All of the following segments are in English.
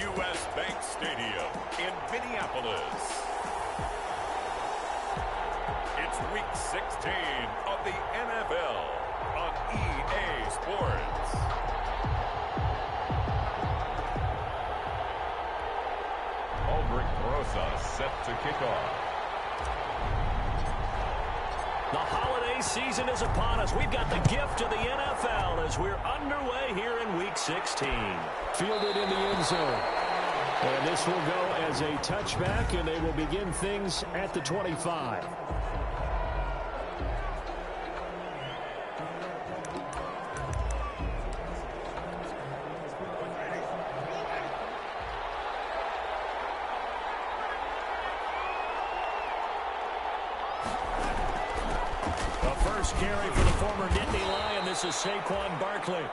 U.S. Bank Stadium in Minneapolis. It's Week 16 of the NFL on EA Sports. Aldrich Rosa set to kick off. The holiday season is upon us. We've got the gift of the NFL as we're underway here in Week 16. Fielded in the end zone. And this will go as a touchback, and they will begin things at the 25. Carry for the former Nittany Lion. This is Saquon Barkley.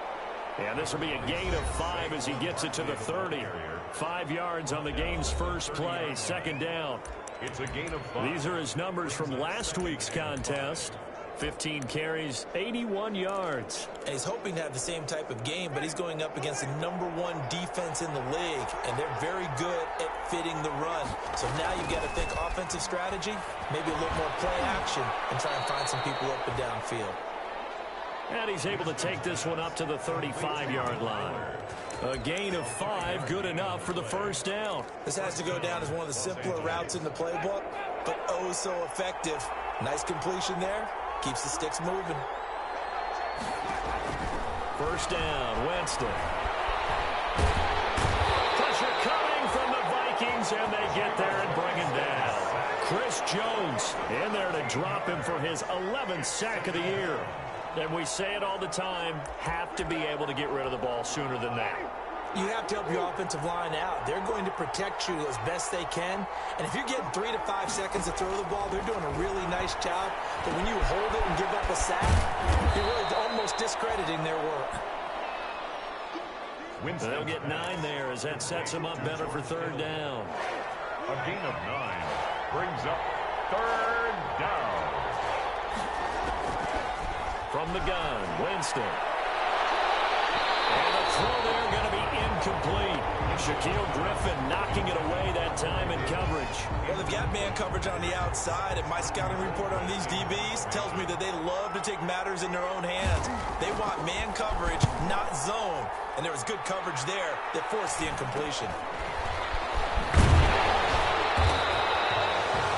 And this will be a gain of 5 as he gets it to the 30. 5 yards on the game's first play. Second down. It's a gain of 5. These are his numbers from last week's contest. 15 carries, 81 yards. And he's hoping to have the same type of game, but he's going up against the #1 defense in the league, and they're very good at fitting the run. So now you've got to think offensive strategy, maybe a little more play action, and try and find some people up and downfield. And he's able to take this one up to the 35-yard line. A gain of 5, good enough for the first down. This has to go down as one of the simpler routes in the playbook, but oh so effective. Nice completion there. Keeps the sticks moving. First down, Winston. Pressure coming from the Vikings, and they get there and bring him down. Chris Jones in there to drop him for his 11th sack of the year. And we say it all the time, have to be able to get rid of the ball sooner than that. You have to help your offensive line out. They're going to protect you as best they can. And if you're getting 3 to 5 seconds to throw the ball, they're doing a really nice job. But when you hold it and give up a sack, you're really almost discrediting their work. Winston. They'll get 9 there as that sets them up better for third down. A gain of 9 brings up third down. From the gun, Winston. And the throw there going to be incomplete. Shaquille Griffin knocking it away that time in coverage. Well, they've got man coverage on the outside, and my scouting report on these DBs tells me that they love to take matters in their own hands. They want man coverage, not zone. And there was good coverage there that forced the incompletion.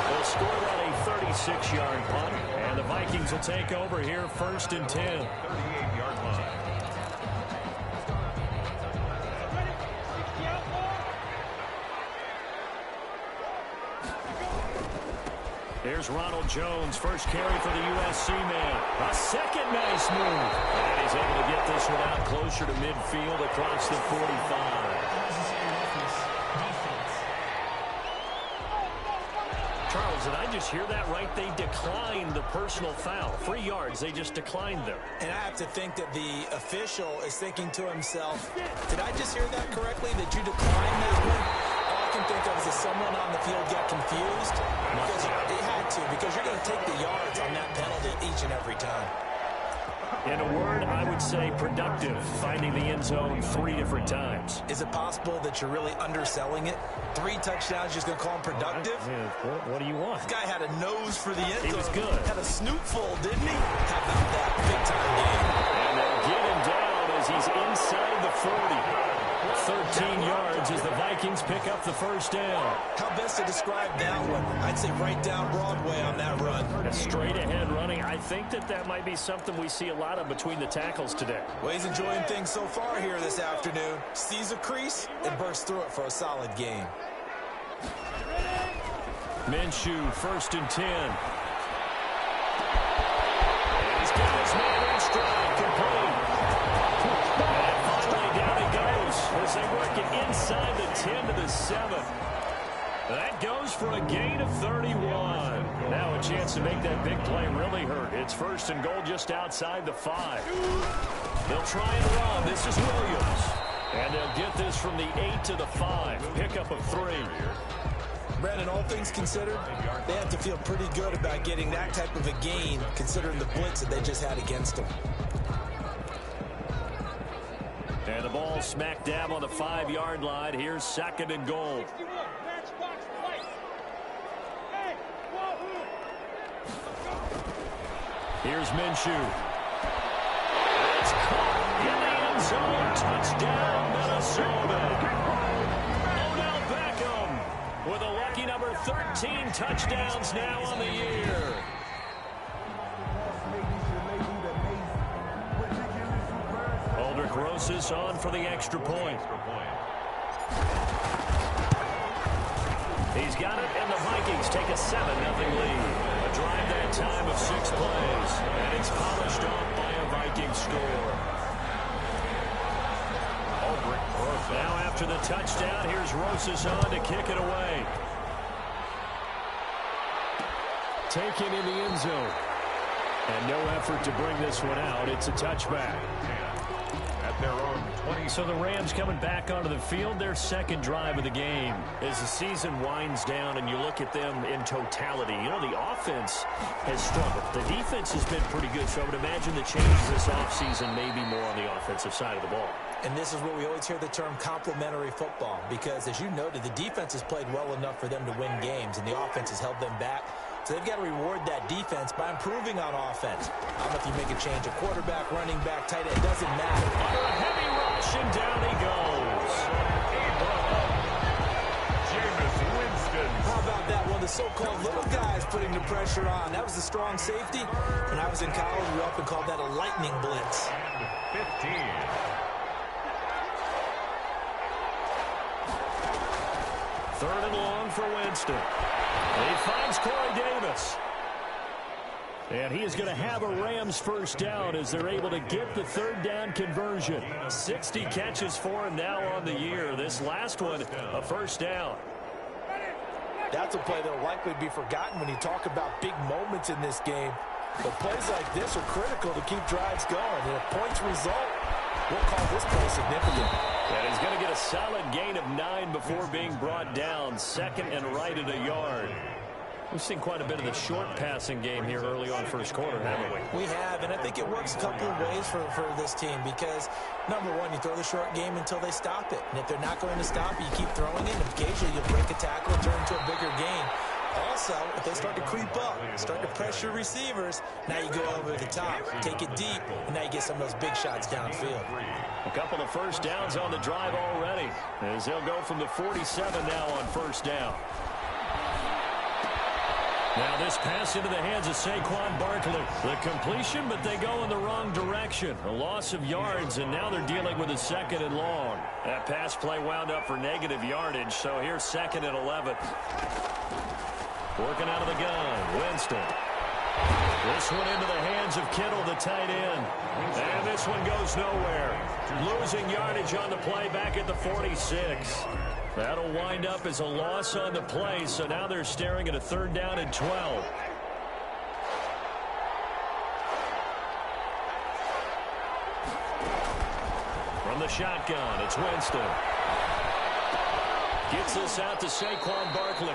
They'll score that a 36-yard punt, and the Vikings will take over here first and 10. 38-yard line. Here's Ronald Jones, first carry for the USC man. A second nice move. And he's able to get this one out closer to midfield across the 45. Charles, did I just hear that right? They declined the personal foul. 3 yards, they just declined them. And I have to think that the official is thinking to himself, did I just hear that correctly, that you declined this one? All I can think of is that someone on the field got confused. Because they had to, because you're going to take the yards on that penalty each and every time. In a word, I would say productive, finding the end zone 3 different times. Is it possible that you're really underselling it? 3 touchdowns, just going to call him productive? What do you want? This guy had a nose for the end zone. He was good. Had a snoot full, didn't he? How about that big-time game? And they'll get him down as he's inside the 40. 13 yards as the Vikings pick up the first down. How best to describe that one? I'd say right down Broadway on that run. A straight ahead running. I think that might be something we see a lot of between the tackles today. Well, he's enjoying things so far here this afternoon. Sees a crease and bursts through it for a solid game. Minshew, first and 10. And he's got his man in stride, complete. And finally down he goes as they work it inside the 10 to the 7. That goes for a gain of 31. Now a chance to make that big play really hurt. It's first and goal just outside the 5. They'll try and run. This is Williams. And they'll get this from the 8 to the 5. Pickup of 3. Brandon, all things considered, they have to feel pretty good about getting that type of a gain, considering the blitz that they just had against them. And the ball ball smack dab on the 5-yard line. Here's 2nd and goal. Here's Minshew. It's caught in the end zone. Touchdown, Minnesota. Odell Beckham with a lucky number 13 touchdowns now on the year. Aldrich Rosas on for the extra point. He's got it, and the Vikings take a 7-0 lead. A drive that time of 6 plays, and it's polished off by a Viking score. Now after the touchdown, here's Rosas on to kick it away. Taken in the end zone. And no effort to bring this one out. It's a touchback. Their own 20. So the Rams coming back onto the field, their 2nd drive of the game. As the season winds down and you look at them in totality, you know, the offense has struggled. The defense has been pretty good, so I would imagine the changes this offseason may be more on the offensive side of the ball. And this is where we always hear the term complementary football, because as you noted, the defense has played well enough for them to win games, and the offense has held them back. So they've got to reward that defense by improving on offense. I don't know if you make a change, a quarterback, running back, tight end, it doesn't matter. Under a heavy rush, and down he goes. Jameis Winston. How about that one? The so-called little guys putting the pressure on. That was the strong safety. When I was in college, we often called that a lightning blitz. 15. Third and long for Winston. He finds Corey Davis. And he is going to have a Rams first down as they're able to get the 3rd down conversion. 60 catches for him now on the year. This last one, a first down. That's a play that will likely be forgotten when you talk about big moments in this game. But plays like this are critical to keep drives going. And if points result, we'll call this play significant. And he's going to get a solid gain of 9 before being brought down. 2nd and right at a yard. We've seen quite a bit of the short passing game here early on first quarter, haven't we? We have, and I think it works a couple of ways for this team because, number one, you throw the short game until they stop it. And if they're not going to stop it, you keep throwing it, and occasionally you'll break a tackle and turn into a bigger gain. Also, if they start to creep up, start to pressure receivers, now you go over the top, take it deep, and now you get some of those big shots downfield. A couple of first downs on the drive already, as they'll go from the 47 now on first down. Now this pass into the hands of Saquon Barkley. The completion, but they go in the wrong direction. A loss of yards, and now they're dealing with a 2nd and long. That pass play wound up for negative yardage, so here's 2nd and 11. Working out of the gun, Winston. This one into the hands of Kittle, the tight end. And this one goes nowhere. Losing yardage on the play back at the 46. That'll wind up as a loss on the play, so now they're staring at a 3rd down and 12. From the shotgun, it's Winston. Gets this out to Saquon Barkley.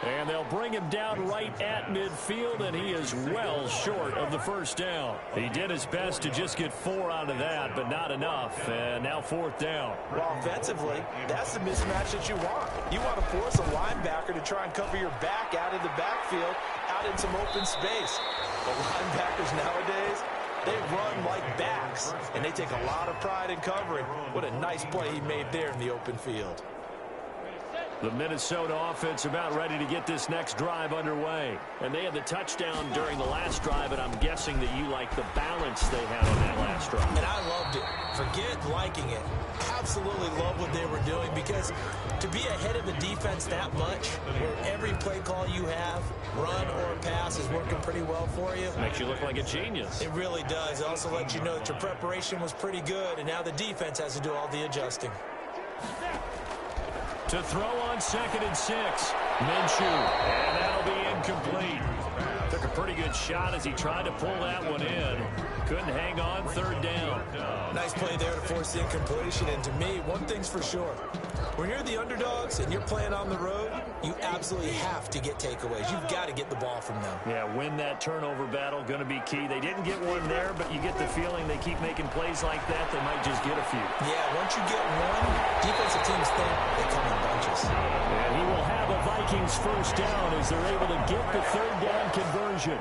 And they'll bring him down right at midfield, and he is well short of the first down. He did his best to just get 4 out of that, but not enough. And now 4th down. Well, offensively, that's the mismatch that you want. You want to force a linebacker to try and cover your back out in the backfield, out in some open space. But linebackers nowadays, they run like backs, and they take a lot of pride in covering. What a nice play he made there in the open field. The Minnesota offense about ready to get this next drive underway. And they had the touchdown during the last drive, and I'm guessing that you like the balance they had on that last drive. And I loved it. Forget liking it. Absolutely love what they were doing, because to be ahead of the defense that much, where every play call you have, run or pass, is working pretty well for you. Makes you look like a genius. It really does. It also lets you know that your preparation was pretty good, and now the defense has to do all the adjusting. To throw on 2nd and 6. Minshew. And that'll be incomplete. Took a pretty good shot as he tried to pull that one in. Couldn't hang on, 3rd down. Nice play there to force the incompletion. And to me, one thing's for sure. When you're the underdogs and you're playing on the road, you absolutely have to get takeaways. You've got to get the ball from them. Yeah, win that turnover battle, going to be key. They didn't get one there, but you get the feeling they keep making plays like that, they might just get a few. Yeah, once you get one, defensive teams think they come in bunches. And he will have a Vikings first down as they're able to get the third down conversion.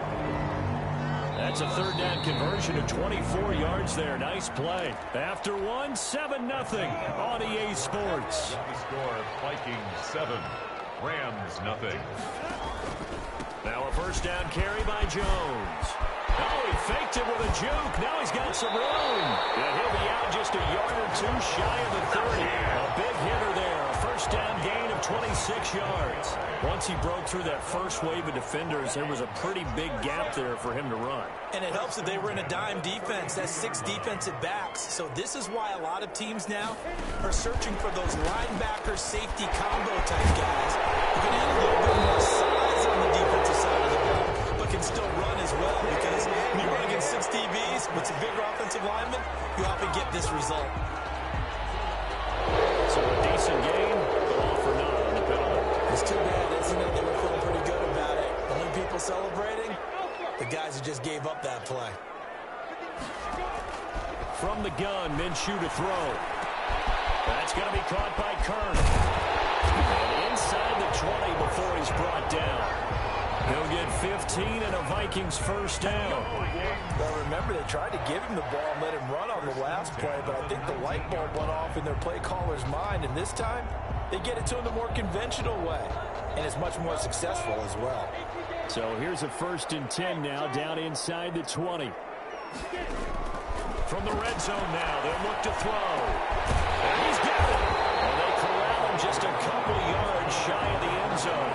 That's a third down conversion of 24 yards there. Nice play. After one, 7-0 on EA Sports. The score, Vikings 7, Rams 0. Now a first down carry by Jones. Oh, he faked it with a juke. Now he's got some room. And he'll be out just a yard or two shy of the 30. A big hitter there. A first down gain of 26 yards. Once he broke through that first wave of defenders, there was a pretty big gap there for him to run. And it helps that they were in a dime defense. That's 6 defensive backs. So this is why a lot of teams now are searching for those linebacker safety combo type guys who can add a little bit more size on the defensive side of the ball, but can still run as well. Because when you run against 6 DBs with some bigger offensive linemen, you often get this result. So a decent game, but all for naught on the penalty. It's too bad, isn't it? They were feeling pretty good about it. The only people celebrating, the guys who just gave up that play. From the gun, Minshew to throw. That's going to be caught by Kern. And inside the 20 before he's brought down. He'll get 15 and a Vikings first down. Well, remember, they tried to give him the ball and let him run on the last play, but I think the light bulb went off in their play caller's mind, and this time they get it to him the more conventional way, and it's much more successful as well. So here's a 1st and 10 now, down inside the 20. From the red zone now, they'll look to throw. And he's got it. And they corral him just a couple yards shy of the end zone.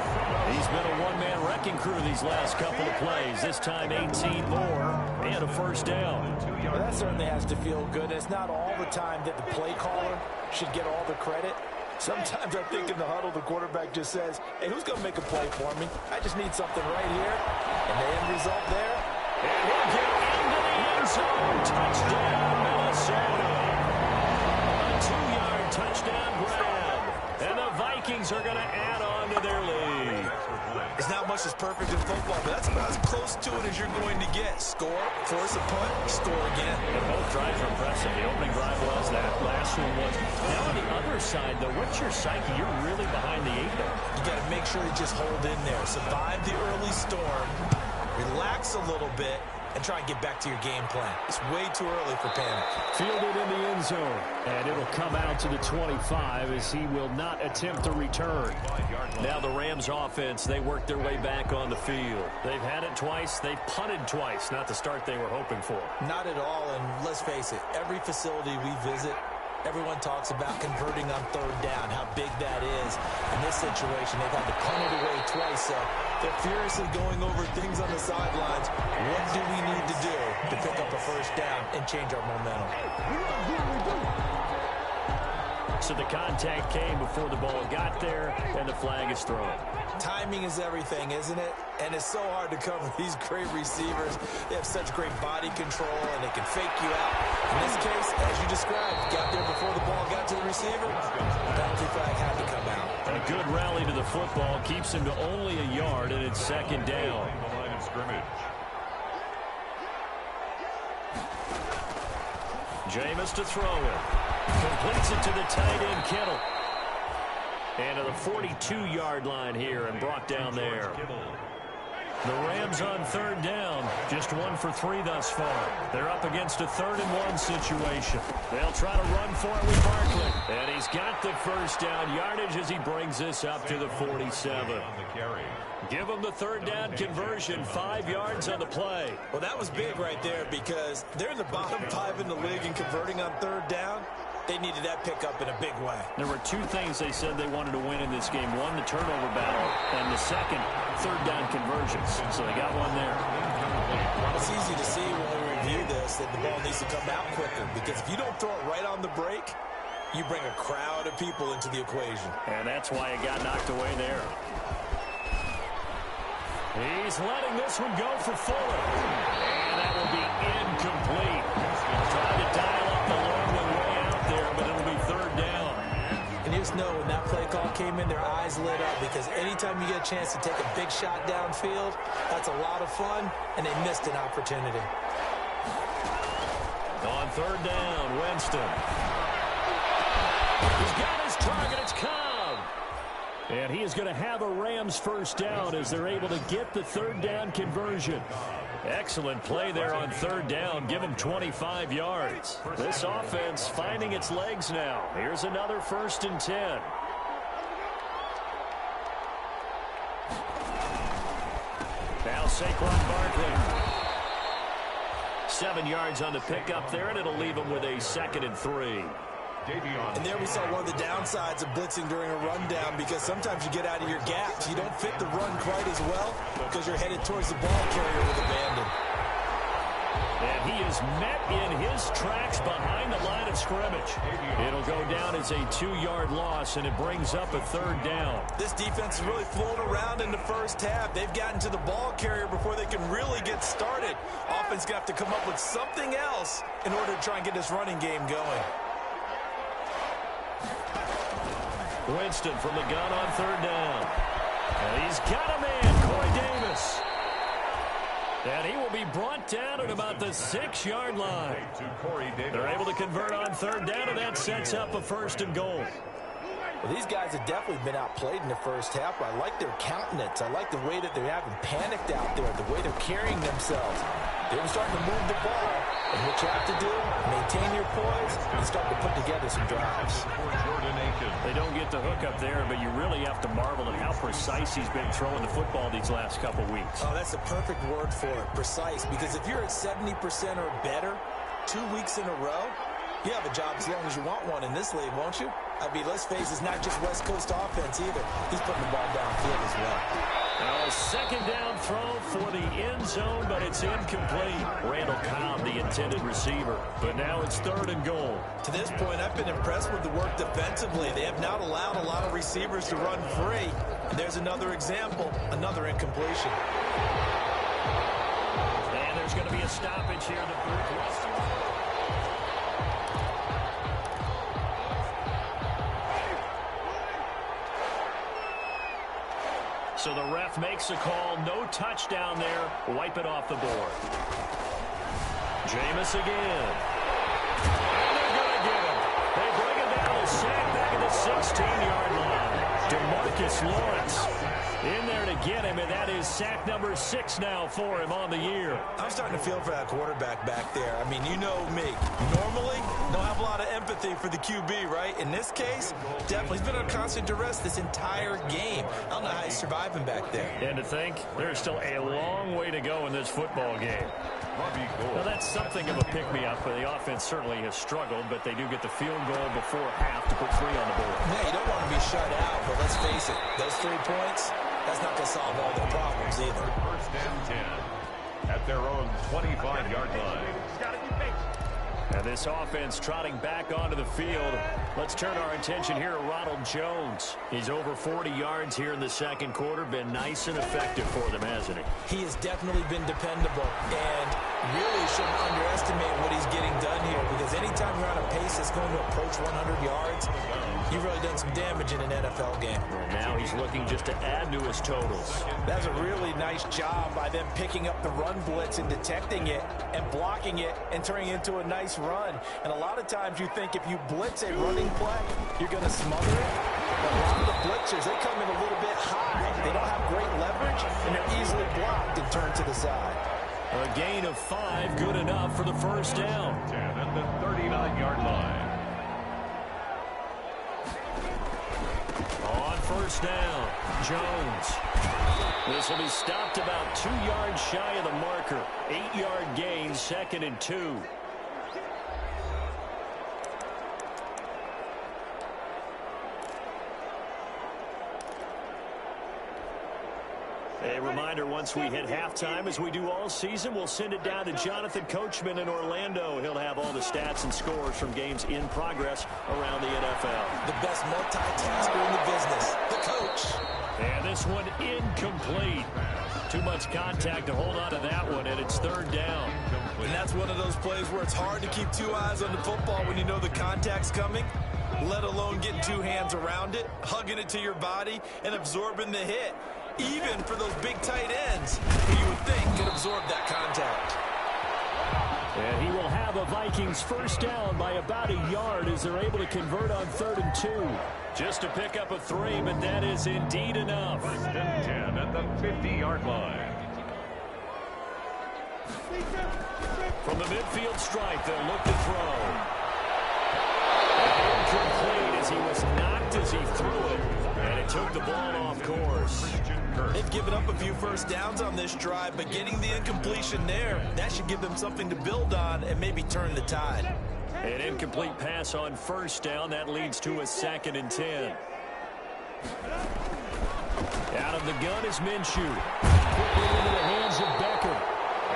He's been a one-man wrecking crew these last couple of plays. This time 18 more and a first down. Well, that certainly has to feel good. It's not all the time that the play caller should get all the credit. Sometimes I think in the huddle, the quarterback just says, hey, who's going to make a play for me? I just need something right here. And the end result there. And he'll get into the end zone. Touchdown, Minnesota. A 2-yard touchdown grab. And the Vikings are going to add on to their lead. It's not much that's perfect in football, but that's about as close to it as you're going to get. Score, force a punt, score again. And both drives are impressive. The opening drive was, that last one was. Now on the other side, though, what's your psyche? You're really behind the 8 there. You got to make sure you just hold in there. Survive the early storm. Relax a little bit. And try and get back to your game plan. It's way too early for panic. Fielded in the end zone. And it'll come out to the 25 as he will not attempt to return. Now the Rams offense, they work their way back on the field. They've had it twice. They've punted twice. Not the start they were hoping for. Not at all. And let's face it, every facility we visit, everyone talks about converting on 3rd down, how big that is. In this situation, they've had to punt it away twice, so they're furiously going over things on the sidelines. What do we need to do to pick up a first down and change our momentum? So the contact came before the ball got there, and the flag is thrown. Timing is everything, isn't it? And it's so hard to cover these great receivers. They have such great body control, and they can fake you out. In this case, as you described, got there before the ball got to the receiver. The penalty flag had to come out. A good rally to the football keeps him to only a yard, and it's 2nd down. The line of scrimmage. Jameis to throw it. Completes it to the tight end, Kittle. And to the 42-yard line here and brought down there. The Rams on 3rd down. Just 1 for 3 thus far. They're up against a 3rd and 1 situation. They'll try to run for it with Barkley. And he's got the first down yardage as he brings this up to the 47. Give them the 3rd down conversion. 5 yards on the play. Well, that was big right there because they're in the bottom 5 in the league and converting on 3rd down. They needed that pickup in a big way. There were 2 things they said they wanted to win in this game. One, the turnover battle, and the second, 3rd down conversions. So they got one there. It's easy to see when we review this that the ball needs to come out quicker because if you don't throw it right on the break, you bring a crowd of people into the equation. And that's why it got knocked away there. He's letting this one go for Fuller. And that will be incomplete. Trying to dial up the long one way out there, but it'll be 3rd down. And just know when that play call came in, their eyes lit up, because anytime you get a chance to take a big shot downfield, that's a lot of fun, and they missed an opportunity. On third down, Winston. He's got his target. It's Cobb. And he is going to have a Rams first down as they're able to get the third down conversion. Excellent play there on third down. Give him 25 yards. This offense finding its legs now. Here's another 1st and 10. Now Saquon Barkley. 7 yards on the pickup there, and it'll leave him with a 2nd and 3. And there we saw one of the downsides of blitzing during a rundown, because sometimes you get out of your gaps. You don't fit the run quite as well because you're headed towards the ball carrier with abandon. And he is met in his tracks behind the line of scrimmage. It'll go down as a 2-yard loss, and it brings up a 3rd down. This defense is really flown around in the first half. They've gotten to the ball carrier before they can really get started. Offense got to come up with something else in order to try and get this running game going. Winston from the gun on third down. And he's got a man, Corey Davis. And he will be brought down at about the 6-yard line. They're able to convert on third down, and that sets up a 1st and goal. Well, these guys have definitely been outplayed in the first half. I like their countenance. I like the way that they haven't panicked out there, the way they're carrying themselves. They're starting to move the ball. And what you have to do, maintain your poise and start to put together some drives. They don't get the hook up there, but you really have to marvel at how precise he's been throwing the football these last couple weeks. Oh, that's the perfect word for it, precise. Because if you're at 70% or better 2 weeks in a row, you have a job as long as you want one in this league, won't you? I mean, let's face it, it's not just West Coast offense either. He's putting the ball downfield as well. Now a 2nd down throw for the end zone, but it's incomplete. Randall Cobb, the intended receiver. But now it's 3rd and goal. To this point, I've been impressed with the work defensively. They have not allowed a lot of receivers to run free. And there's another example, another incompletion. And there's going to be a stoppage here. The Northwestern. So the ref makes a call. No touchdown there. Wipe it off the board. Jameis again. And they're going to get him. They bring him down. A sack back at the 16-yard line. DeMarcus Lawrence in there to get him, and that is sack number 6 now for him on the year. I'm starting to feel for that quarterback back there. I mean, you know me. Normally, don't have a lot of empathy for the QB, right? In this case, definitely. He's been under constant duress this entire game. I don't know how he's surviving back there. And to think, there's still a long way to go in this football game. Now, that's something of a pick-me-up. The offense certainly has struggled, but they do get the field goal before half to put 3 on the board. Yeah, you don't want to be shut out, but let's face it, those 3 points, that's not going to solve all their problems either. 1st and 10 at their own 25-yard line. And this offense trotting back onto the field. Let's turn our attention here to Ronald Jones. He's over 40 yards here in the 2nd quarter. Been nice and effective for them, hasn't he? He has definitely been dependable, and really shouldn't underestimate what he's getting done here, because anytime you're on a pace that's going to approach 100 yards, you've really done some damage in an NFL game. And now he's looking just to add to his totals. That's a really nice job by them picking up the run blitz and detecting it and blocking it and turning it into a nice run. And a lot of times you think if you blitz a running play, you're going to smother it. But a lot of the blitzers, they come in a little bit high. They don't have great leverage, and they're easily blocked and turned to the side. A gain of 5, good enough for the 1st down. 10 at the 39-yard line. On 1st down, Jones. This will be stopped about 2 yards shy of the marker. 8-yard gain, 2nd and 2. A reminder, once we hit halftime, as we do all season, we'll send it down to Jonathan Coachman in Orlando. He'll have all the stats and scores from games in progress around the NFL. The best multitasker in the business, the coach. And this one incomplete. Too much contact to hold on to that one, and it's 3rd down. And that's one of those plays where it's hard to keep 2 eyes on the football when you know the contact's coming. let alone getting 2 hands around it, hugging it to your body, and absorbing the hit, even for those big tight ends who you would think could absorb that contact. And he will have a Vikings first down by about a yard as they're able to convert on 3rd and 2. Just to pick up a 3, but that is indeed enough. 1st and 10 at the 50-yard line. From the midfield stripe, they'll look to throw. Incomplete as he was knocked as he threw it, and it took the ball off course. They've given up a few first downs on this drive, but getting the incompletion there, that should give them something to build on and maybe turn the tide. An incomplete pass on 1st down. That leads to a 2nd and 10. Out of the gun is Minshew. Quickly into the hands of Becker.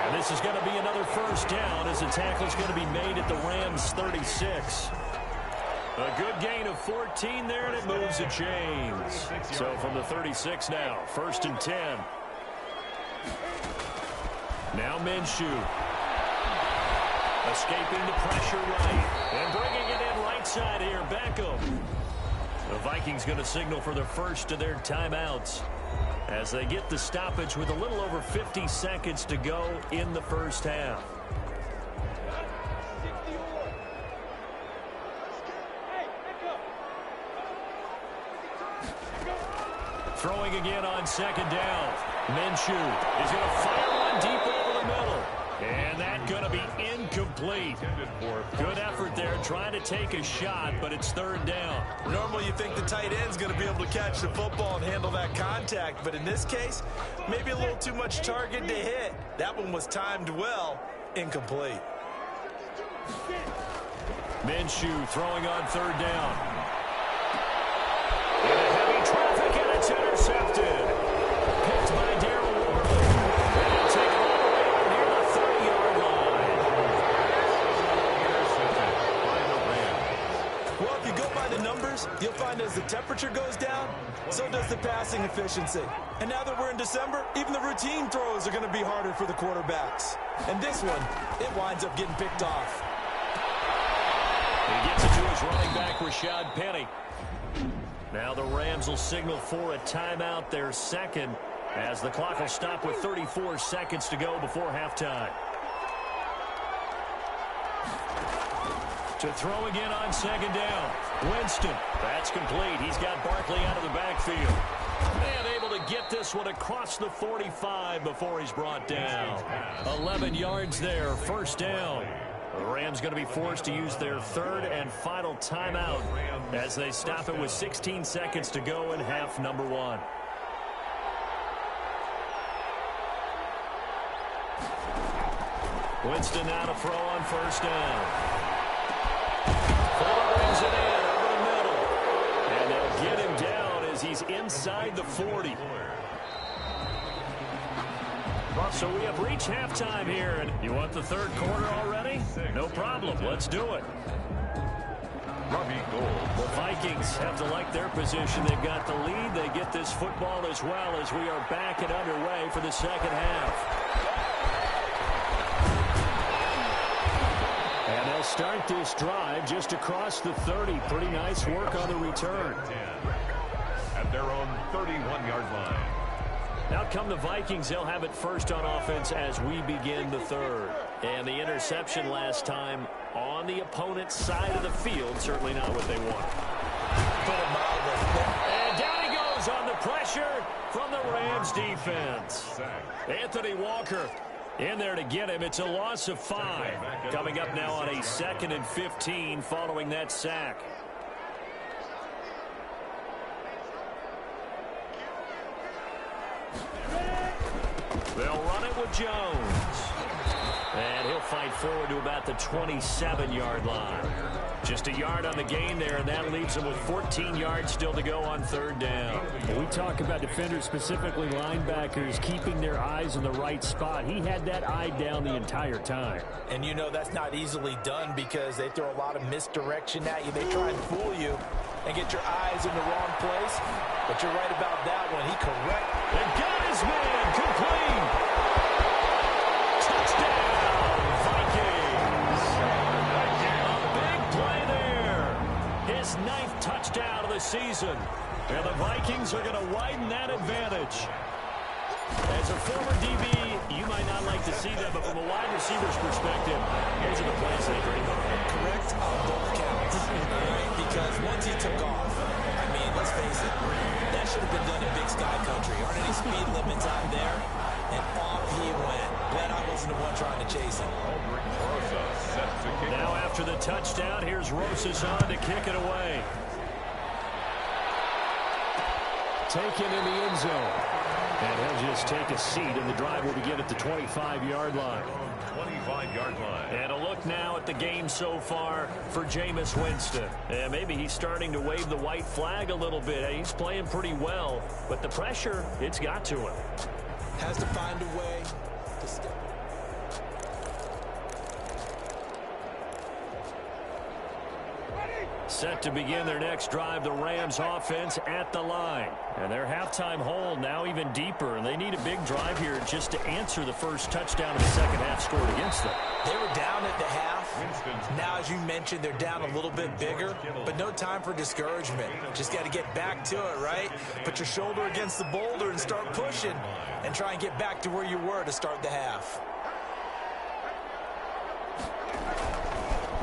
And this is going to be another first down as the tackle is going to be made at the Rams' 36. A good gain of 14 there, and it moves the chains. So from the 36 now, 1st and 10. Now Minshew. Escaping the pressure right. And bringing it in right side here, Beckham. The Vikings going to signal for the first of their timeouts as they get the stoppage with a little over 50 seconds to go in the first half. Throwing again on 2nd down. Minshew is going to fire one deep over the middle. And that's going to be incomplete. Good effort there trying to take a shot, but it's 3rd down. Normally you think the tight end's going to be able to catch the football and handle that contact, but in this case, maybe a little too much target to hit. That one was timed well, incomplete. Minshew throwing on 3rd down. Into heavy traffic, and it's intercepted. Picked by Darryl Worley. And he'll take it all the way out near the 30-yard line. Well, if you go by the numbers, you'll find as the temperature goes down, so does the passing efficiency. And now that we're in December, even the routine throws are going to be harder for the quarterbacks. And this one, it winds up getting picked off. He gets it to his running back, Rashad Penny. Now the Rams will signal for a timeout, their 2nd, as the clock will stop with 34 seconds to go before halftime. To throw again on 2nd down. Winston, that's complete. He's got Barkley out of the backfield. And able to get this one across the 45 before he's brought down. 11 yards there, 1st down. The Rams going to be forced to use their 3rd and final timeout as they stop it with 16 seconds to go in half number 1. Winston now to throw on 1st down. Fuller brings it in over the middle. And they'll get him down as he's inside the 40. So we have reached halftime here, and you want the 3rd quarter already? No problem. Let's do it. The Vikings have to like their position. They've got the lead. They get this football as well as we are back and underway for the 2nd half. And they'll start this drive just across the 30. Pretty nice work on the return. At their own 31-yard line. Out come the Vikings. They'll have it first on offense as we begin the 3rd. And the interception last time on the opponent's side of the field. Certainly not what they want. And down he goes on the pressure from the Rams defense. Anthony Walker in there to get him. It's a loss of 5. Coming up now on a 2nd and 15 following that sack. They'll run it with Jones. And he'll fight forward to about the 27-yard line. Just a yard on the gain there, and that leaves him with 14 yards still to go on 3rd down. We talk about defenders, specifically linebackers, keeping their eyes in the right spot. He had that eye down the entire time. And you know that's not easily done because they throw a lot of misdirection at you. They try and fool you and get your eyes in the wrong place. But you're right about that one. He correct. And got his man complete. Touchdown, Vikings. A big play there. His his 9th touchdown of the season. And the Vikings are going to widen that advantage. As a former DB, you might not like to see that, but from a wide receiver's perspective, those are the plays they dream of. Correct on both counts, right? Because once he took off, I mean, let's face it, that should have been done in Big Sky Country. Aren't any speed limits out there? And off he went. Glad I wasn't the one trying to chase him. Now after the touchdown, here's Rosas on to kick it away. Taken in the end zone. And he'll just take a seat, and the drive will begin at the 25-yard line. 25-yard line. And a look now at the game so far for Jameis Winston. And maybe he's starting to wave the white flag a little bit. He's playing pretty well, but the pressure, it's got to him. Has to find a way to step. Set to begin their next drive, the Rams offense at the line. And their halftime hole now even deeper, and they need a big drive here just to answer the first touchdown of the second half scored against them. They were down at the half. Now, as you mentioned, they're down a little bit bigger, but no time for discouragement. Just got to get back to it, right? Put your shoulder against the boulder and start pushing and try and get back to where you were to start the half.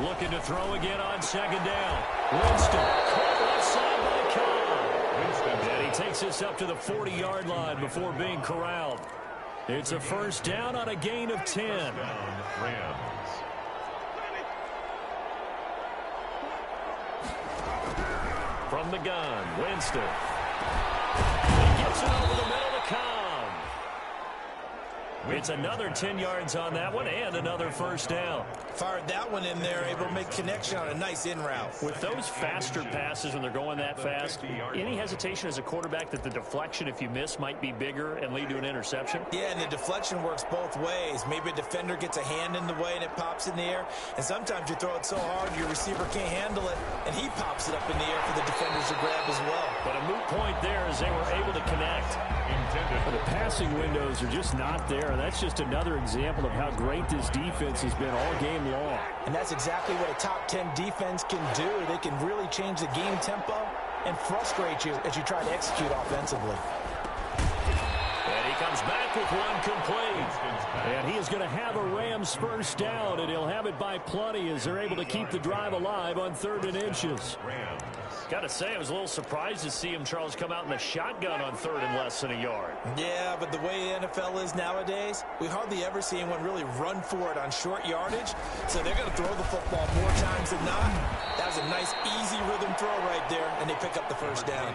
Looking to throw again on second down. Winston, caught left side by Cobb. And he takes this up to the 40-yard line before being corralled. It's a first down on a gain of 10. Rams. From the gun, Winston. He gets it over the middle to Cobb. It's another 10 yards on that one and another first down. Fired that one in there, able to make connection on a nice in route. With those faster passes when they're going that fast, any hesitation as a quarterback that the deflection, if you miss, might be bigger and lead to an interception? Yeah, and the deflection works both ways. Maybe a defender gets a hand in the way and it pops in the air. And sometimes you throw it so hard your receiver can't handle it, and he pops it up in the air for the defenders to grab as well. But a moot point there as they were able to connect. Intended. The passing windows are just not there. That's just another example of how great this defense has been all game long. And that's exactly what a top 10 defense can do. They can really change the game tempo and frustrate you as you try to execute offensively. And he comes back with one complete. And he is going to have a Rams first down, and he'll have it by plenty as they're able to keep the drive alive on 3rd and inches. Rams. Got to say, I was a little surprised to see him, Charles, come out in the shotgun on 3rd and less than a yard. Yeah, but the way the NFL is nowadays, we hardly ever see anyone really run for it on short yardage. So they're going to throw the football more times than not. That was a nice, easy rhythm throw right there, and they pick up the first down.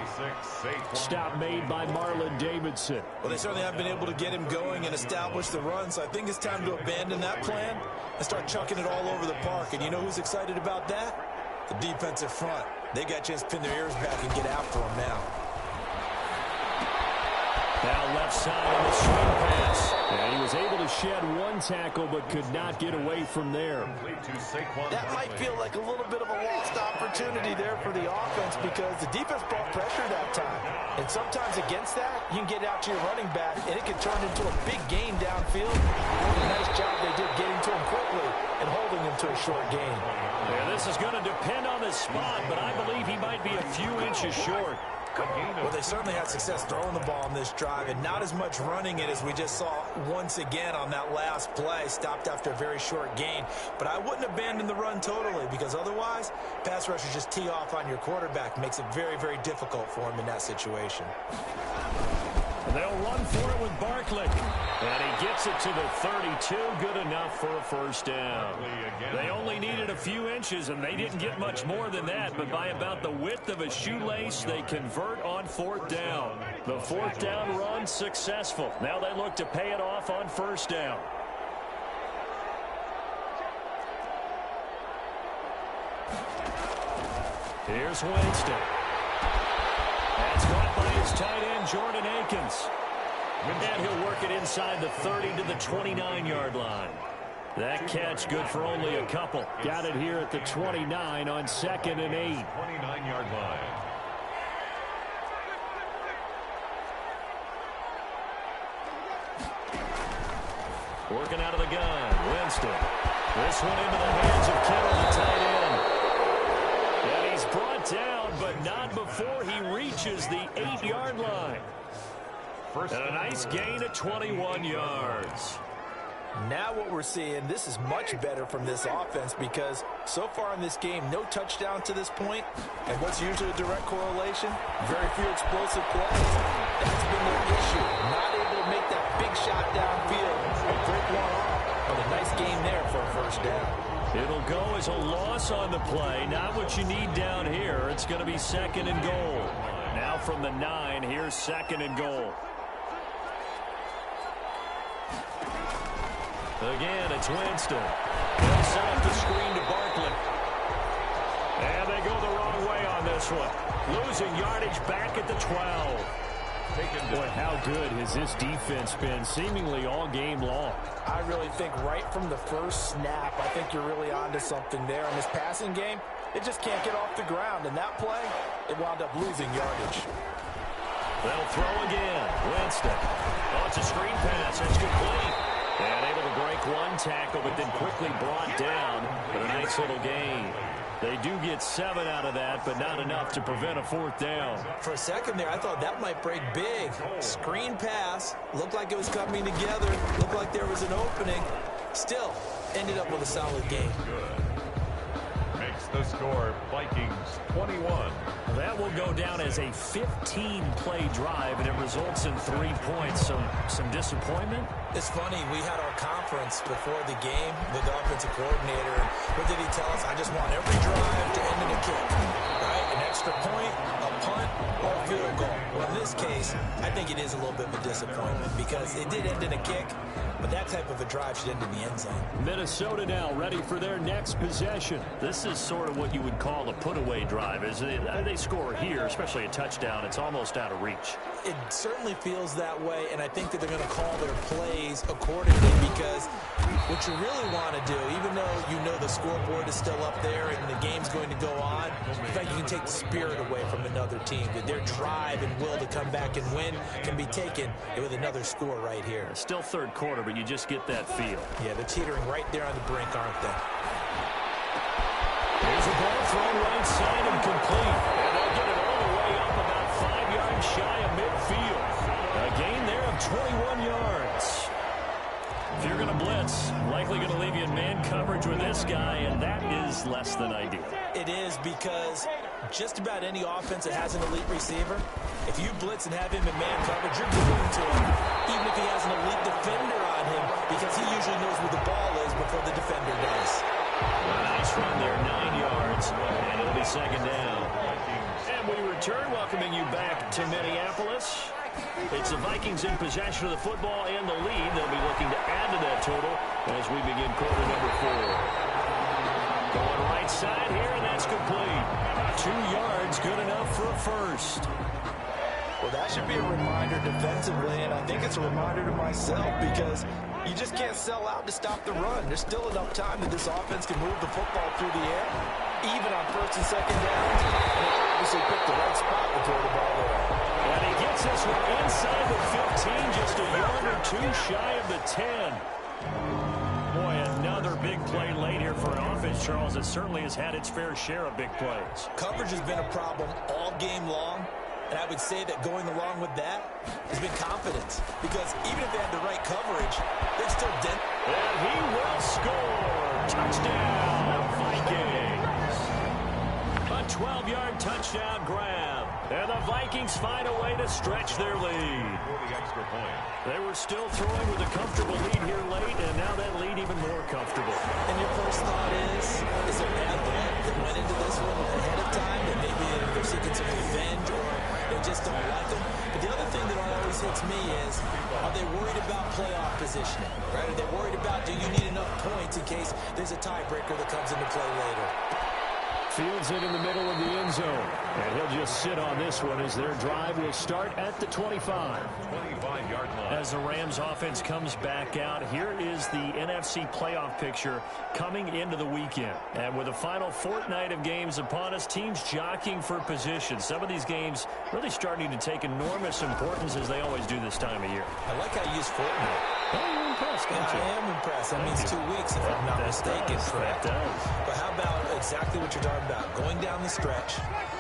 Stop made by Marlon Davidson. Well, they certainly have been able to get him going and establish the run, so I think it's time to abandon that plan and start chucking it all over the park. And you know who's excited about that? The defensive front. They got a chance to pin their ears back and get after him now. Now left side on the swing pass. And he was able to shed one tackle but could not get away from there. That might feel like a little bit of a lost opportunity there for the offense because the defense brought pressure that time. And sometimes against that, you can get out to your running back, and it can turn into a big gain downfield. What a nice job they did getting to him quickly and holding him to a short gain. Yeah, this is going to depend on the spot, but I believe he might be a few inches short. Well, they certainly had success throwing the ball on this drive and not as much running it as we just saw once again on that last play. Stopped after a very short gain. But I wouldn't abandon the run totally because otherwise, pass rushers just tee off on your quarterback. Makes it very, very difficult for him in that situation. They'll run for it with Barkley. And he gets it to the 32. Good enough for a first down. They only needed a few inches, and they didn't get much more than that. But by about the width of a shoelace, they convert on 4th down. The 4th down run successful. Now they look to pay it off on first down. Here's Winston. That's caught by his tight end, Jordan Akins. And he'll work it inside the 30 to the 29-yard line. That catch good for only a couple. Got it here at the 29 on 2nd and 8. 29-yard line. Working out of the gun, Winston. This one into the hands of Kittle, the tight end. And he's brought down but not before he reaches the 8-yard line. And a nice gain of 21 yards. Now what we're seeing, this is much better from this offense because so far in this game, no touchdown to this point. And what's usually a direct correlation? Very few explosive plays. That's been their issue. Not able to make that big shot downfield and break one off. But a nice game there for a first down. It'll go as a loss on the play. Not what you need down here. It's going to be 2nd and goal. Now from the 9, here's 2nd and goal. Again, it's Winston. They'll set up the screen to Barkley. And they go the wrong way on this one. Losing yardage back at the 12. Boy, how good has this defense been seemingly all game long? I really think right from the first snap, I think you're really onto something there. In this passing game, it just can't get off the ground. And that play, it wound up losing yardage. They'll throw again. Winston. Oh, it's a screen pass. It's complete. And able to break one tackle, but then quickly brought down for a nice little gain. They do get 7 out of that, but not enough to prevent a 4th down. For a second there, I thought that might break big. Screen pass. Looked like it was coming together. Looked like there was an opening. Still, ended up with a solid game. Makes the score Vikings 21. That will go down as a 15-play drive, and it results in 3 points. So some disappointment? It's funny, we had our conference before the game with the offensive coordinator. What did he tell us? I just want every drive to end in a kick, right? An extra point, a punt, or a field goal. Well, in this case, I think it is a little bit of a disappointment because it did end in a kick, but that type of a drive should end in the end zone. Minnesota now ready for their next possession. This is sort of what you would call a put-away drive. As they score here, especially a touchdown, it's almost out of reach. It certainly feels that way, and I think that they're going to call their plays accordingly because what you really want to do, even though you know the scoreboard is still up there and the game's going to go on, in fact, you can take the spirit away from another team. That their drive and will to come back and win can be taken with another score right here. Still 3rd quarter, but you just get that feel. Yeah, they're teetering right there on the brink, aren't they? Here's a ball thrown right side and complete. And they'll get it all the way up about 5 yards shy of midfield. A gain there of 21 yards. If you're going to blitz, likely going to leave you in man coverage with this guy, and that is less than ideal. It is because just about any offense that has an elite receiver, if you blitz and have him in man coverage, you're going to him, even if he has an elite defender on him, because he usually knows where the ball is before the defender does. Nice run there, 9 yards, and it'll be 2nd down. And we return, welcoming you back to Minneapolis. It's the Vikings in possession of the football and the lead. They'll be looking to add to that total as we begin quarter number 4. Going right side here, and that's complete. 2 yards, good enough for a first. Well, that should be a reminder defensively, and I think it's a reminder to myself because you just can't sell out to stop the run. There's still enough time that this offense can move the football through the air, even on 1st and 2nd downs. And they obviously picked the right spot to throw the ball there. And he gets this one inside the 15, just a yard or 2 shy of the 10. Boy, another big play late here for an offense, Charles, that certainly has had its fair share of big plays. Coverage has been a problem all game long. And I would say that going along with that has been confidence. Because even if they had the right coverage, they'd still dent. And he will score. Touchdown, Vikings. A 12-yard touchdown grab. And the Vikings find a way to stretch their lead. Extra point. They were still throwing with a comfortable lead here late, and now that lead even more comfortable. And your first thought is there bad blood that went into this one ahead of time? That maybe they're seeking some revenge or they just don't like them? But the other thing that always hits me is, are they worried about playoff positioning? Right? Are they worried about, do you need enough points in case there's a tiebreaker that comes into play later? Fields it in the middle of the end zone. And he'll just sit on this one as their drive will start at the 25. 25-yard line. As the Rams offense comes back out, here is the NFC playoff picture coming into the weekend. And with the final fortnight of games upon us, teams jockeying for position. Some of these games really starting to take enormous importance as they always do this time of year. I like how you use fortnight. Oh, you're impressed, Yeah, aren't you? I am impressed. That means 2 weeks, if I'm not mistaken. That does. But how about exactly what you're talking about? Going down the stretch,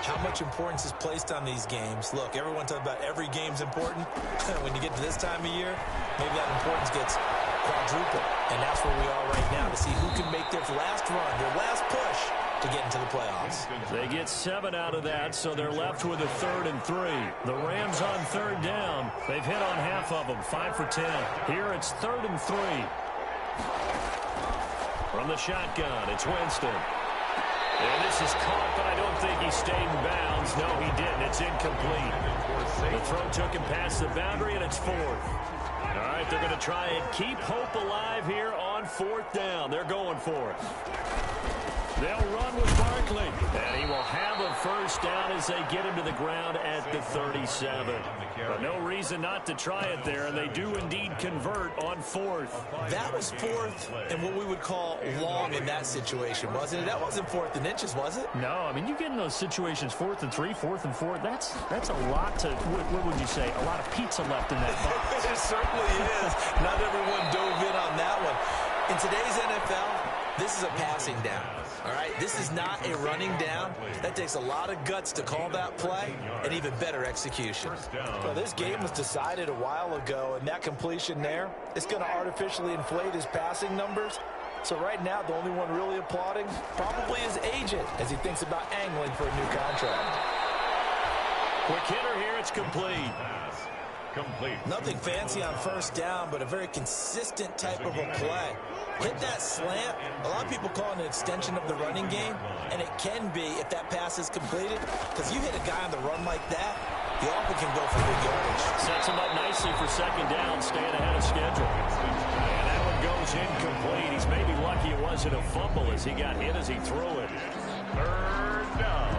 how much importance is placed on these games? Look, everyone talks about every game's important. When you get to this time of year, maybe that importance gets quadrupled. And that's where we are right now to see who can make their last run, their last push to get into the playoffs. They get 7 out of that, so they're left with a 3rd and 3. The Rams on 3rd down. They've hit on half of them, 5 for 10. Here it's 3rd and 3. From the shotgun, it's Winston. And this is caught, but I don't think he stayed in bounds. No, he didn't. It's incomplete. The throw took him past the boundary, and it's 4th. All right, they're going to try and keep hope alive here on 4th down. They're going for it. They'll run with Barkley, and he will have a first down as they get him to the ground at the 37. But no reason not to try it there, and they do indeed convert on 4th. That was 4th and what we would call long in that situation, wasn't it? That wasn't 4th and inches, was it? No, I mean, you get in those situations, 4th and 3, 4th and 4, that's a lot to, what would you say, a lot of pizza left in that box. It certainly is. Not everyone dove in on that one. In today's NFL, this is a passing down, all right? This is not a running down. That takes a lot of guts to call that play and even better execution. Well, this game was decided a while ago, and that completion there, it's going to artificially inflate his passing numbers. So right now, the only one really applauding probably his agent as he thinks about angling for a new contract. Quick hitter here, it's complete. Complete. Nothing fancy on first down, but a very consistent type of a play. Hit that slant. A lot of people call it an extension of the running game, and it can be if that pass is completed, because you hit a guy on the run like that, you often can go for big yardage. Sets him up nicely for 2nd down, staying ahead of schedule. And that one goes incomplete. He's maybe lucky it wasn't a fumble as he got hit as he threw it. 3rd down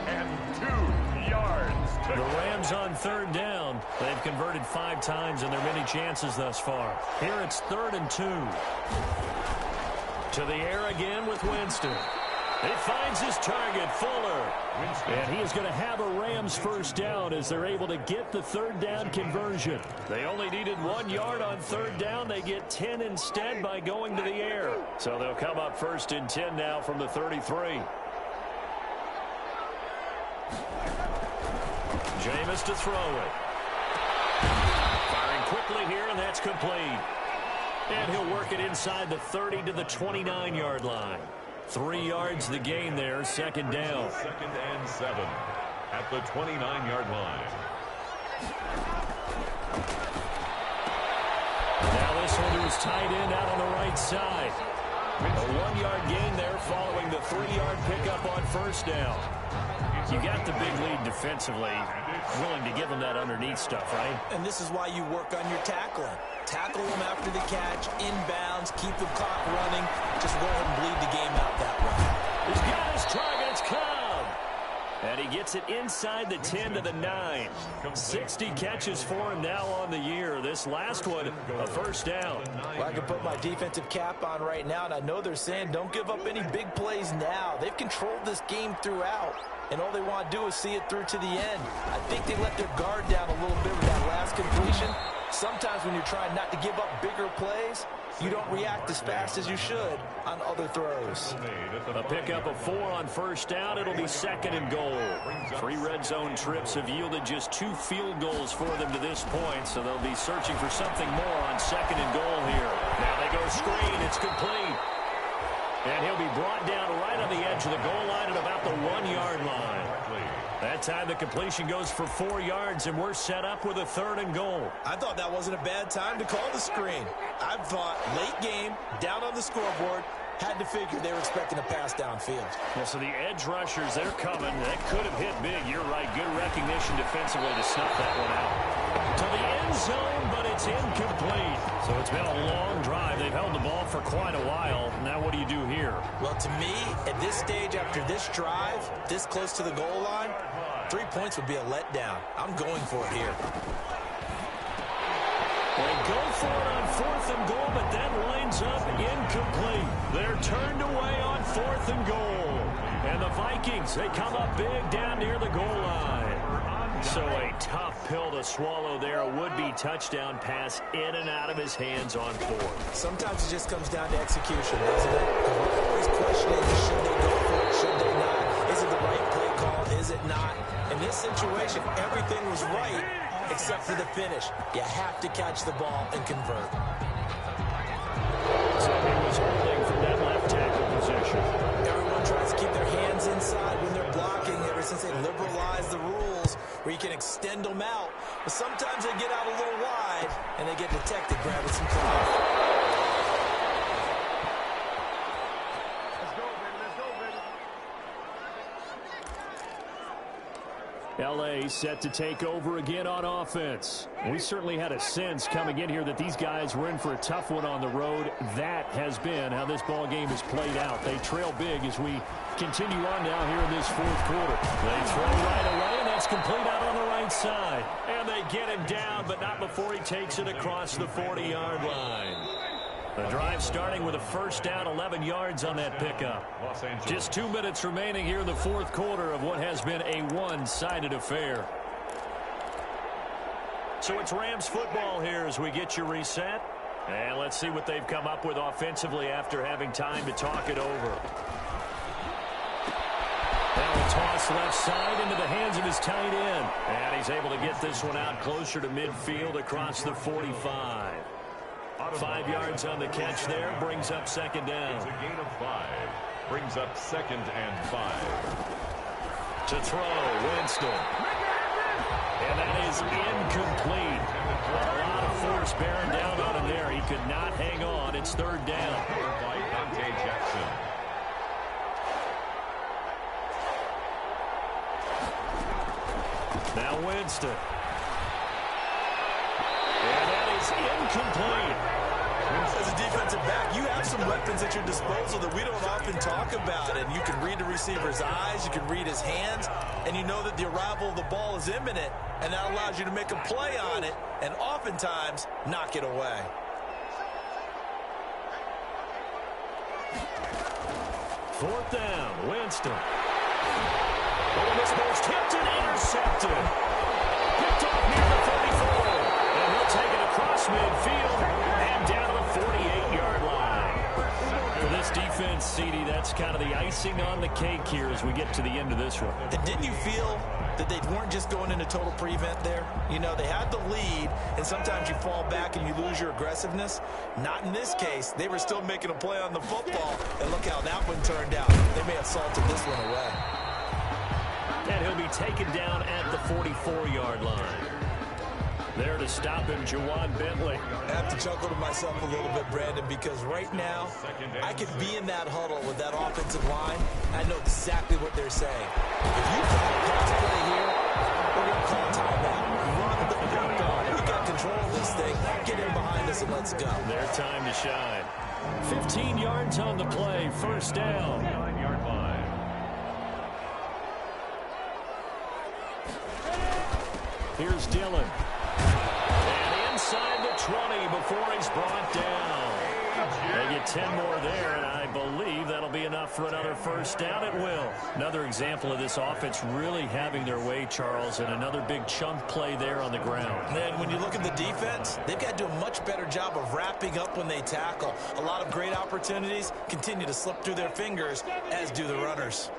and 2 yards. The Rams on 3rd down. They've converted 5 times in their many chances thus far. Here it's 3rd and 2. To the air again with Winston. He finds his target, Fuller. And he is going to have a Rams first down as they're able to get the 3rd down conversion. They only needed 1 yard on 3rd down. They get 10 instead by going to the air. So they'll come up 1st and 10 now from the 33. Jameis to throw it. Firing quickly here, and that's complete. And he'll work it inside the 30 to the 29-yard line. 3 yards the gain there, 2nd down. 2nd and 7 at the 29-yard line. Now this one to his tight end out on the right side. A 1-yard gain there following the 3-yard pickup on first down. You got the big lead defensively, willing to give them that underneath stuff, right? And this is why you work on your tackling. Tackle them after the catch, inbounds, keep the clock running. Just go ahead and bleed the game out that way. He's got his target. It's Cobb. And he gets it inside the 10 to the 9. 60 catches for him now on the year. This last one, a first down. Well, I can put my defensive cap on right now, and I know they're saying don't give up any big plays now. They've controlled this game throughout, and all they want to do is see it through to the end. I think they let their guard down a little bit with that last completion. Sometimes when you're trying not to give up bigger plays, you don't react as fast as you should on other throws. A pickup of 4 on first down. It'll be 2nd and goal. 3 red zone trips have yielded just 2 field goals for them to this point, so they'll be searching for something more on 2nd and goal here. Now they go screen. It's complete. And he'll be brought down right on the edge of the goal line at about the 1-yard line. That time the completion goes for 4 yards, and we're set up with a 3rd and goal. I thought that wasn't a bad time to call the screen. I thought late game, down on the scoreboard, had to figure they were expecting a pass downfield. Well, so the edge rushers, they're coming. That could have hit big. You're right. Good recognition defensively to snuff that one out. To the end zone, but it's incomplete. So it's been a long drive. They've held the ball for quite a while. Now what do you do here? Well, to me, at this stage, after this drive, this close to the goal line, 3 points would be a letdown. I'm going for it here. They go for it on 4th and goal, but that lines up incomplete. They're turned away on 4th and goal. And the Vikings, they come up big down near the goal line. So a tough pill to swallow there. A would-be touchdown pass in and out of his hands on fourth. Sometimes it just comes down to execution, doesn't it? We're always questioning, should they go for it, should they not? Is it the right play call? Is it not? In this situation, everything was right except for the finish. You have to catch the ball and convert. So he was holding from that left tackle position. Everyone tries to keep their hands inside when they're blocking ever since they liberalized the rules where you can extend them out. But sometimes they get out a little wide and they get detected grabbing some cloth. L.A. set to take over again on offense. We certainly had a sense coming in here that these guys were in for a tough one on the road. That has been how this ball game has played out. They trail big as we continue on now here in this fourth quarter. They throw right away, and that's complete out on the right side. And they get him down, but not before he takes it across the 40-yard line. The drive starting with a first down, 11 yards on that pickup. Just 2 minutes remaining here in the fourth quarter of what has been a one-sided affair. So it's Rams football here as we get you reset. And let's see what they've come up with offensively after having time to talk it over. Now a toss left side into the hands of his tight end. And he's able to get this one out closer to midfield across the 45. 5 yards on the catch there, brings up second down. It's a gain of 5. Brings up 2nd and 5. To throw, Winston. And that is incomplete. A lot of force bearing down on him there. He could not hang on. It's third down. By Dante Jackson. Now Winston. And that is incomplete. As a defensive back, you have some weapons at your disposal that we don't often talk about. And you can read the receiver's eyes, you can read his hands, and you know that the arrival of the ball is imminent, and that allows you to make a play on it and oftentimes knock it away. Fourth down, Winston. This ball's tipped and intercepted. Picked off near the 34. And he'll take it across midfield and down to the 48-yard line. For this defense, CD, that's kind of the icing on the cake here as we get to the end of this one. And didn't you feel that they weren't just going into total prevent there? You know, they had the lead, and sometimes you fall back and you lose your aggressiveness. Not in this case. They were still making a play on the football, and look how that one turned out. They may have salted this one away. And he'll be taken down at the 44-yard line. There to stop him, Juwan Bentley. I have to chuckle to myself a little bit, Brandon, because right now I could be in that huddle with that offensive line. I know exactly what they're saying. If you call a pass play here, we're going to call timeout. Run the work on it. We got control of this thing. Get in behind us and let's go. Their time to shine. 15 yards on the play. First down. 9-yard line. Here's Dillon. And inside the 20 before he's brought down. They get 10 more there, and I believe that'll be enough for another first down. It will. Another example of this offense really having their way, Charles, and another big chunk play there on the ground. And when you look at the defense, they've got to do a much better job of wrapping up when they tackle. A lot of great opportunities continue to slip through their fingers, as do the runners.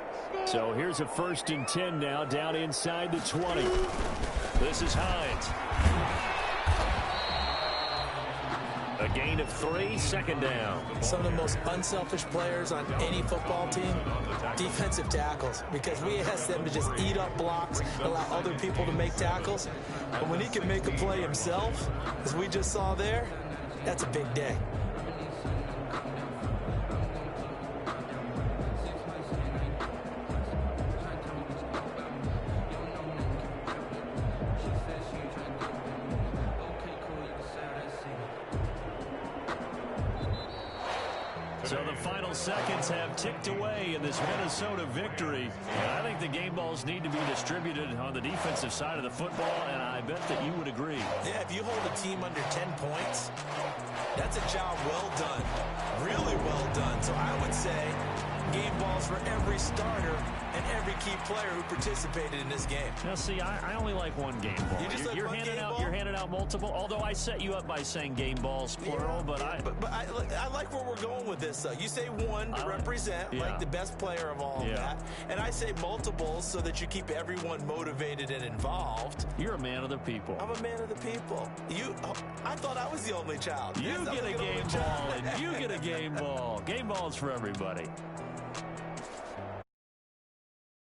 So here's a 1st and 10 now, down inside the 20. This is Hines. A gain of 3, second down. Some of the most unselfish players on any football team, defensive tackles, because we ask them to just eat up blocks, allow other people to make tackles. But when he can make a play himself, as we just saw there, that's a big day. So the final seconds have ticked away in this Minnesota victory. And I think the game balls need to be distributed on the defensive side of the football, and I bet that you would agree. Yeah, if you hold a team under 10 points, that's a job well done, really well done. So I would say game balls for every starter and every key player who participated in this game. Now, see, I only like one game ball. You're handing out multiple, although I set you up by saying game balls, plural. But I like where we're going with this, though. You say one to represent, like the best player of all of that. And I say multiples so that you keep everyone motivated and involved. You're a man of the people. I'm a man of the people. I thought I was the only child. You get a game ball, and you get a game ball. Game balls for everybody.